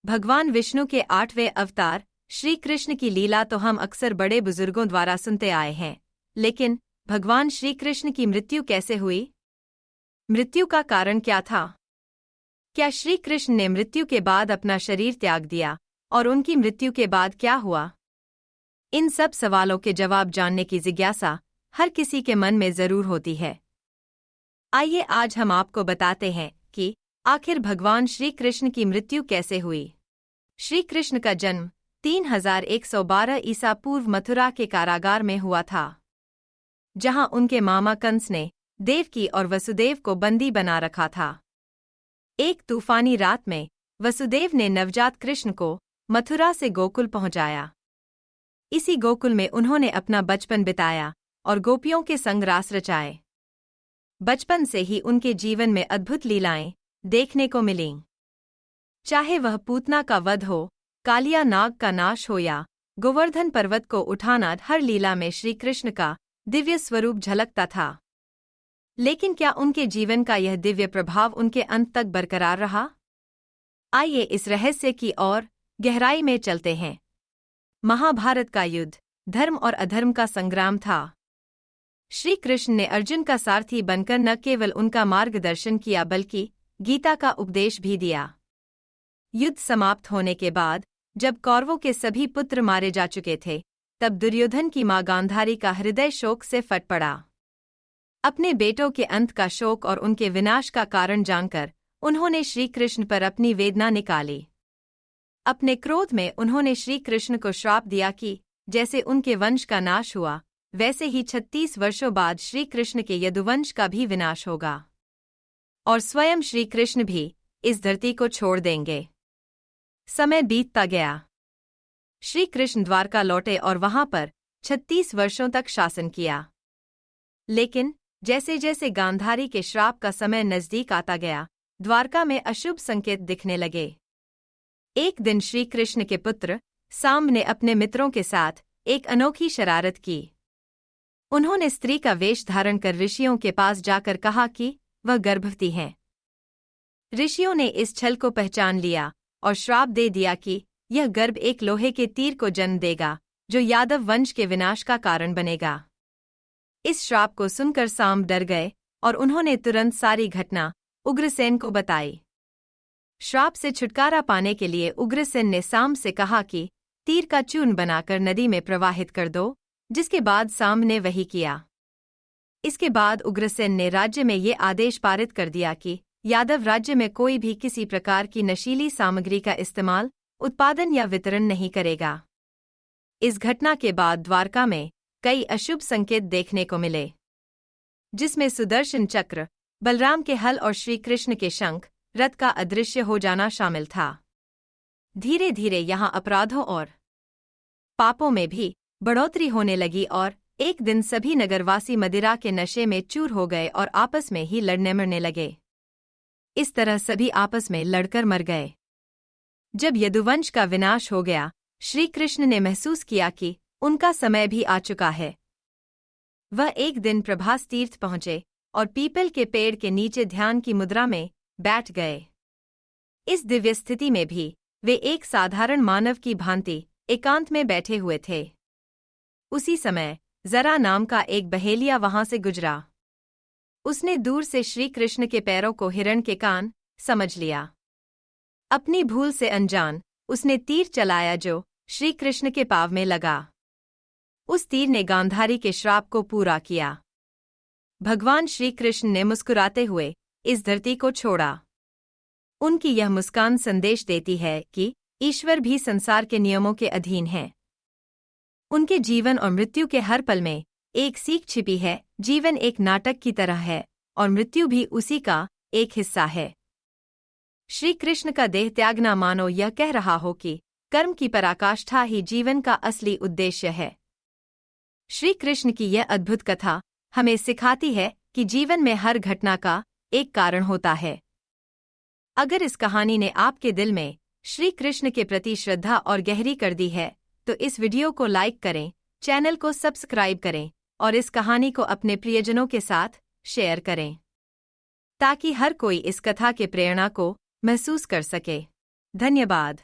भगवान विष्णु के 8वें अवतार श्री कृष्ण की लीला तो हम अक्सर बड़े बुजुर्गों द्वारा सुनते आए हैं, लेकिन भगवान श्री कृष्ण की मृत्यु कैसे हुई? मृत्यु का कारण क्या था? क्या श्री कृष्ण ने मृत्यु के बाद अपना शरीर त्याग दिया और उनकी मृत्यु के बाद क्या हुआ? इन सब सवालों के जवाब जानने की जिज्ञासा हर किसी के मन में जरूर होती है। आइए आज हम आपको बताते हैं कि आखिर भगवान श्री कृष्ण की मृत्यु कैसे हुई। श्री कृष्ण का जन्म 3112 ईसा पूर्व मथुरा के कारागार में हुआ था, जहां उनके मामा कंस ने देवकी और वसुदेव को बंदी बना रखा था। एक तूफानी रात में वसुदेव ने नवजात कृष्ण को मथुरा से गोकुल पहुंचाया। इसी गोकुल में उन्होंने अपना बचपन बिताया और गोपियों के संग रास रचाए। बचपन से ही उनके जीवन में अद्भुत लीलाएं देखने को मिलीं। चाहे वह पूतना का वध हो, कालिया नाग का नाश हो या गोवर्धन पर्वत को उठाना, हर लीला में श्री कृष्ण का दिव्य स्वरूप झलकता था। लेकिन क्या उनके जीवन का यह दिव्य प्रभाव उनके अंत तक बरकरार रहा? आइए इस रहस्य की और गहराई में चलते हैं। महाभारत का युद्ध धर्म और अधर्म का संग्राम था। श्री कृष्ण ने अर्जुन का सारथी बनकर न केवल उनका मार्गदर्शन किया बल्कि गीता का उपदेश भी दिया। युद्ध समाप्त होने के बाद जब कौरवों के सभी पुत्र मारे जा चुके थे, तब दुर्योधन की मां गांधारी का हृदय शोक से फट पड़ा। अपने बेटों के अंत का शोक और उनके विनाश का कारण जानकर उन्होंने श्री कृष्ण पर अपनी वेदना निकाली। अपने क्रोध में उन्होंने श्री कृष्ण को श्राप दिया कि जैसे उनके वंश का नाश हुआ, वैसे ही 36 वर्षों बाद श्री कृष्ण के यदुवंश का भी विनाश होगा और स्वयं श्री कृष्ण भी इस धरती को छोड़ देंगे। समय बीतता गया। श्री कृष्ण द्वारका लौटे और वहां पर 36 वर्षों तक शासन किया। लेकिन जैसे जैसे गांधारी के श्राप का समय नजदीक आता गया, द्वारका में अशुभ संकेत दिखने लगे। एक दिन श्री कृष्ण के पुत्र सांब ने अपने मित्रों के साथ एक अनोखी शरारत की। उन्होंने स्त्री का वेश धारण कर ऋषियों के पास जाकर कहा कि वह गर्भवती हैं। ऋषियों ने इस छल को पहचान लिया और श्राप दे दिया कि यह गर्भ एक लोहे के तीर को जन्म देगा, जो यादव वंश के विनाश का कारण बनेगा। इस श्राप को सुनकर सांब डर गए और उन्होंने तुरंत सारी घटना उग्रसेन को बताई। श्राप से छुटकारा पाने के लिए उग्रसेन ने सांब से कहा कि तीर का चूर्ण बनाकर नदी में प्रवाहित कर दो, जिसके बाद सांब ने वही किया। इसके बाद उग्रसेन ने राज्य में ये आदेश पारित कर दिया कि यादव राज्य में कोई भी किसी प्रकार की नशीली सामग्री का इस्तेमाल, उत्पादन या वितरण नहीं करेगा। इस घटना के बाद द्वारका में कई अशुभ संकेत देखने को मिले, जिसमें सुदर्शन चक्र, बलराम के हल और श्री कृष्ण के शंख, रथ का अदृश्य हो जाना शामिल था। धीरे धीरे यहाँ अपराधों और पापों में भी बढ़ोतरी होने लगी और एक दिन सभी नगरवासी मदिरा के नशे में चूर हो गए और आपस में ही लड़ने मरने लगे। इस तरह सभी आपस में लड़कर मर गए। जब यदुवंश का विनाश हो गया, श्री कृष्ण ने महसूस किया कि उनका समय भी आ चुका है। वह एक दिन प्रभास तीर्थ पहुंचे और पीपल के पेड़ के नीचे ध्यान की मुद्रा में बैठ गए। इस दिव्य स्थिति में भी वे एक साधारण मानव की भांति एकांत में बैठे हुए थे। उसी समय जरा नाम का एक बहेलिया वहां से गुजरा। उसने दूर से श्री कृष्ण के पैरों को हिरण के कान समझ लिया। अपनी भूल से अनजान उसने तीर चलाया जो श्री कृष्ण के पाँव में लगा। उस तीर ने गांधारी के श्राप को पूरा किया। भगवान श्री कृष्ण ने मुस्कुराते हुए इस धरती को छोड़ा। उनकी यह मुस्कान संदेश देती है कि ईश्वर भी संसार के नियमों के अधीन है। उनके जीवन और मृत्यु के हर पल में एक सीख छिपी है। जीवन एक नाटक की तरह है और मृत्यु भी उसी का एक हिस्सा है। श्री कृष्ण का देह त्यागना मानो यह कह रहा हो कि कर्म की पराकाष्ठा ही जीवन का असली उद्देश्य है। श्री कृष्ण की यह अद्भुत कथा हमें सिखाती है कि जीवन में हर घटना का एक कारण होता है। अगर इस कहानी ने आपके दिल में श्री कृष्ण के प्रति श्रद्धा और गहरी कर दी है, तो इस वीडियो को लाइक करें, चैनल को सब्सक्राइब करें और इस कहानी को अपने प्रियजनों के साथ शेयर करें, ताकि हर कोई इस कथा के प्रेरणा को महसूस कर सके। धन्यवाद।